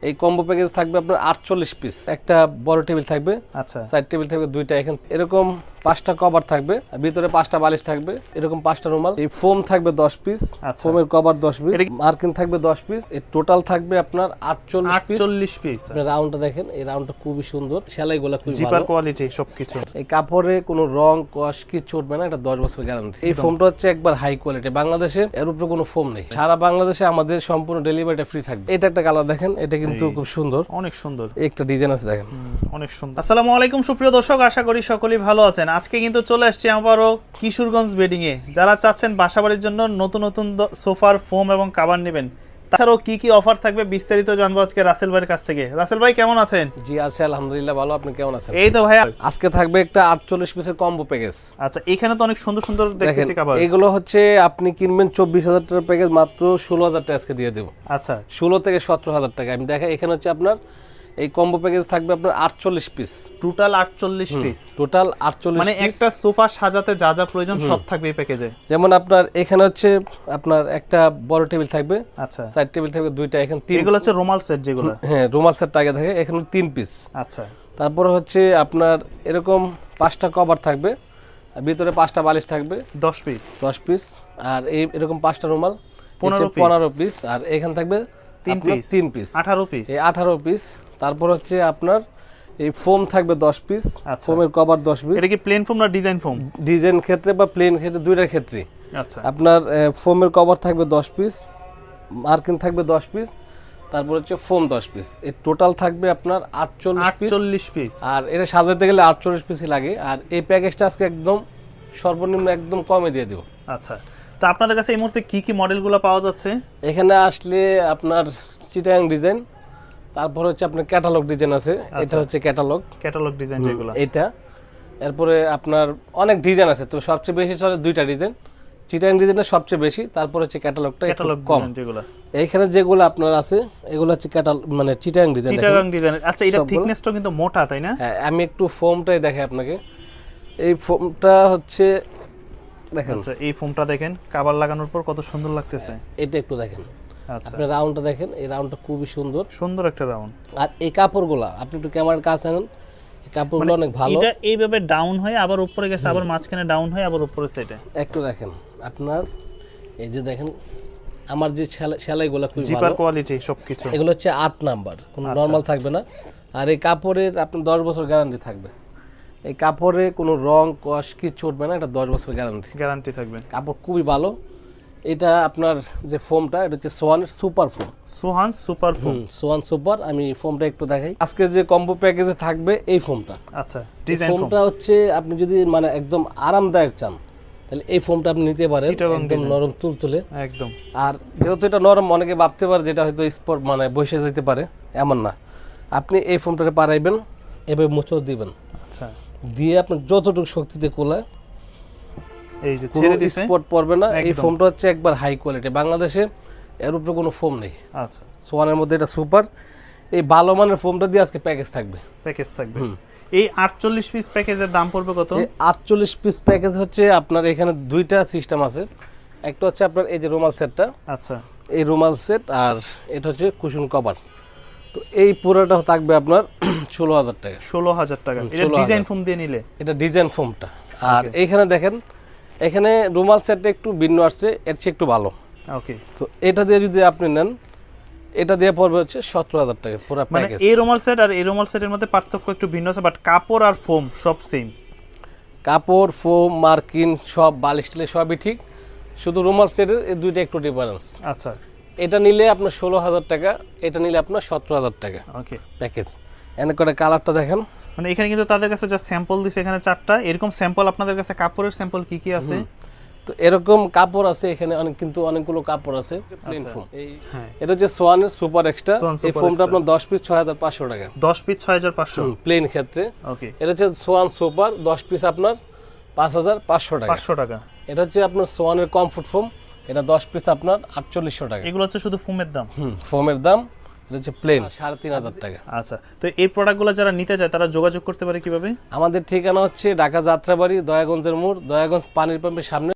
এই combo package থাকবে আপনার 48 পিস, একটা বড় টেবিল থাকবে, আচ্ছা সাইড টেবিল থাকবে দুইটা, এখানে এরকম 5টা কভার থাকবে, ভিতরে 5টা বালিশ থাকবে, এরকম 5টা রুমাল, এই ফোম থাকবে 10 পিস, ফোমের কভার 10 পিস, মার্কিন থাকবে 10 পিস, এই টোটাল থাকবে আপনার 48 পিস। আপনি রাউন্ডটা দেখেন, এই রাউন্ডটা খুবই সুন্দর, সেলাইগুলো খুবই ভালো, জিপার কোয়ালিটি সবকিছু। এই কাপড়ে কোনো রং কষ কিছু উঠবে না, এটা 10 বছর গ্যারান্টি। এই ফোমটা হচ্ছে একবার হাই কোয়ালিটি, বাংলাদেশে এর উপরে কোনো ফোম নেই, সারা বাংলাদেশে আমাদের সম্পূর্ণ ডেলিভারিটা ফ্রি থাকবে। এটা একটা কালার দেখেন, এটা কিন্তু খুব সুন্দর, অনেক সুন্দর একটা ডিজাইন আছে দেখেন, অনেক সুন্দর। আসসালামু আলাইকুম সুপ্রিয় দর্শক, আশা করি সকলেই ভালো আছেন। আজকে কিন্তু চলে আসছি আবারও কিশোরগঞ্জ বেডিং এ। যারা চাচ্ছেন বাসাবাড়ির জন্য নতুন নতুন সোফার ফোম এবং কাভার নেবেন, তাছাড়াও কি কি অফার থাকবে বিস্তারিত জানবো আজকে রাসেল ভাইয়ের কাছ থেকে। রাসেল ভাই কেমন আছেন? জি আছে আলহামদুলিল্লাহ ভালো, আপনি কেমন আছেন? এই তো ভাই, আজকে থাকবে একটা 48 পিসের কম্বো প্যাকেজ। আচ্ছা এখানে তো অনেক সুন্দর সুন্দর দেখতেছি কাভার। এগুলো হচ্ছে আপনি কিনবেন 24,000 টাকার প্যাকেজ, মাত্র 16,000 টাকা আজকে দিয়ে দেব। আচ্ছা 16 থেকে 17,000 টাকা। আমি দেখাই, এখানে হচ্ছে আপনার এই কম্বো প্যাকেজ থাকবে আপনার 48 পিস, টোটাল 48 পিস, টোটাল 48 মানে একটা সোফা সাজাতে যা যা প্রয়োজন সব থাকবে এই প্যাকেজে। যেমন আপনার এখানে হচ্ছে আপনার একটা বড় টেবিল থাকবে, আচ্ছা সাইড টেবিল থাকবে দুইটা, এখানে তিন, এগুলো হচ্ছে রুমাল সেট যেগুলো। হ্যাঁ রুমাল সেট আগে থাকে, এখানে 3 পিস। আচ্ছা তারপরে হচ্ছে আপনার এরকম 5টা কভার থাকবে, ভিতরে 5টা বালিশ থাকবে 10 পিস, 10 পিস, আর এই এরকম 5টা রুমাল 15 পিস, আর এখানে থাকবে 3 পিস 18 পিস, এই 18 পিস। তারপর হচ্ছে আপনার এই ফোম থাকবে 10 পিস, ফোমের কভার 10 পিস। এটা কি প্লেন ফোম না ডিজাইন ফোম? ডিজাইন ক্ষেত্রে বা প্লেন ক্ষেত্রে দুইটার ক্ষেত্রে। আচ্ছা আপনার ফোমের কভার থাকবে 10 পিস, মার্কিন থাকবে 10 পিস, তারপর হচ্ছে ফোম 10 পিস, এই টোটাল থাকবে আপনার 48 পিস। আর এটা সাজাতে গেলে 48 পিসই লাগে। আর এই প্যাকেজটা আজকে একদম সর্বনিম্ন একদম কমে দিয়ে দেব। আচ্ছা তো আপনাদের কাছে এই মুহূর্তে কি কি মডেলগুলো পাওয়া যাচ্ছে? এখানে আসলে আপনার চিটাং ডিজাইন, তারপর হচ্ছে আপনার ক্যাটালগ ডিজাইন আছে, এটা হচ্ছে ক্যাটালগ ডিজাইন যেগুলো, এটা। এরপরে আপনার অনেক ডিজাইন আছে, তো সবচেয়ে বেশি চলে দুইটা ডিজাইন, চিটাং ডিজাইনটা সবচেয়ে বেশি, তারপর হচ্ছে ক্যাটালগটা ক্যাটালগ কম। ডিজাইন যেগুলো এইখানে যেগুলো আপনার আছে এগুলো হচ্ছে মানে চিটাং ডিজাইন। আচ্ছা এটা থিকনেসটা কিন্তু মোটা, তাই না? হ্যাঁ আমি একটু ফোমটাই দেখাই আপনাকে। এই ফোমটা হচ্ছে দেখেন, আচ্ছা এই ফোমটা দেখেন, কভার লাগানোর পর কত সুন্দর লাগতেছে। এটা একটু দেখেন, আচ্ছা আপনি রাউন্ডটা দেখেন, এই রাউন্ডটা খুবই সুন্দর, সুন্দর একটা রাউন্ড। আর এই কাপড়গুলা আপনি একটু ক্যামেরার কাছে আনেন, এই কাপড়গুলো অনেক ভালো। এটা এইভাবে ডাউন হয়ে আবার উপরে গেছে, আবার মাঝখানে ডাউন হয়ে আবার উপরে সেটে। একটু দেখেন আপনার, এই যে দেখেন আমার যে সেলাইগুলো খুব ভালো, জিপার কোয়ালিটি সবকিছু। এগুলো হচ্ছে 8 নাম্বার, কোনো নরমাল থাকবে না। আর এই কাপড়ের আপনার 10 বছর গ্যারান্টি থাকবে, এই কাপড়ে কোনো রং কষ কিছু উঠবে না, এটা 10 বছর গ্যারান্টি থাকবে। কাপড় খুবই ভালো। এটা আপনার যে ফোমটা, এটা হচ্ছে সোয়ানের সুপার ফোম, সোয়ান সুপার। আমি ফোমটা একটু দেখাই, আজকে যে কম্বো প্যাকেজে থাকবে এই ফোমটা। আচ্ছা ফোমটা হচ্ছে আপনি যদি মানে একদম আরামদায়ক চান, তাহলে এই ফোমটা আপনি নিতে পারেন, একদম নরম তুলতুলে একদম। আর যেহেতু এটা নরম, অনেকে ভাবতে পারে যেটা হয়তো স্পট মানে বসে যেতে পারে, এমন না। আপনি এই ফোমটাতে পারাইবেন, এভাবে মোচড় দিবেন, আচ্ছা দিয়ে আপনার যতটুকু শক্তিতে কোলায় এই যে ছেড়ে দিছে, স্পট পড়বে না। এই ফোমটা হচ্ছে একবার হাই কোয়ালিটি, বাংলাদেশে এর উপরে কোনো ফোম নেই। আচ্ছা সোয়ানের মধ্যে এটা সুপার, এই ভালো মানের ফোমটা দিয়ে আজকে প্যাকেজ থাকবে। এই 48 পিস প্যাকেজের দাম পড়বে কত? 48 পিস প্যাকেজ হচ্ছে আপনার এখানে দুইটা সিস্টেম আছে, একটা হচ্ছে আপনার এই যে রুমাল সেটটা, আচ্ছা এই রুমাল সেট, আর এটা হচ্ছে কুশন কভার। তো এই পুরোটা থাকবে আপনার 16,000 টাকা। 16,000 টাকা। এটা ডিজাইন ফোম দিয়ে নিলে, এটা ডিজাইন ফোমটা। আর এইখানে দেখেন, এখানে রুমাল সেটটা একটু ভিন্ন আসছে, এর চেয়ে একটু ভালো। ওকে, তো এটা দিয়ে যদি আপনি নেন, এটা দিয়ে পড়বে হচ্ছে 17,000 টাকা পুরো প্যাকেজ। মানে এই রুমাল সেট আর এই রুমাল সেটের মধ্যে পার্থক্য একটু ভিন্ন আছে, বাট কাপড় আর ফোম সব সেম। কাপড়, ফোম, মার্কিন সব, বালিশ টালিশ সবই ঠিক, শুধু রুমাল সেটের এই দুইটা একটু ডিফারেন্স। আচ্ছা এটা নিলে আপনার 16,000 টাকা, এটা নিলে আপনার 17,000 টাকা। ওকে প্যাকেজ। এনে করে কালারটা দেখেন, মানে এখানে কিন্তু তাদের কাছে যা স্যাম্পল দিছে, এখানে 4টা এরকম স্যাম্পল। আপনাদের কাছে কাপড়ের স্যাম্পল কি কি আছে? তো এরকম কাপড় আছে এখানে অনেক, কিন্তু অনেকগুলো কাপড় আছে। প্লেন ফোম, এটা হচ্ছে সোয়ানের সুপার এক্সট্রা। এই ফোমটা আপনার 10 পিস 6,500 টাকা। 10 পিস 6,500 প্লেন ক্ষেত্রে। ওকে, এটা হচ্ছে সোয়ান সুপার, 10 পিস আপনার 5,500 টাকা। 500 টাকা। এটা হচ্ছে আপনার সোয়ানের কমফোর্ট ফোম, এটা 10 পিস আপনার 4,800 টাকা। এগুলো হচ্ছে শুধু ফোমের দাম। ফোমের দাম। এটা হচ্ছে প্লেন 3,500 টাকা। আচ্ছা, তো এই প্রোডাক্টগুলো যারা নিতে চায় তারা যোগাযোগ করতে পারে কিভাবে? আমাদের ঠিকানা হচ্ছে ঢাকা যাত্রাবাড়ি, দয়াগঞ্জের মোড়, দয়াগঞ্জ পানির পাম্পের সামনে।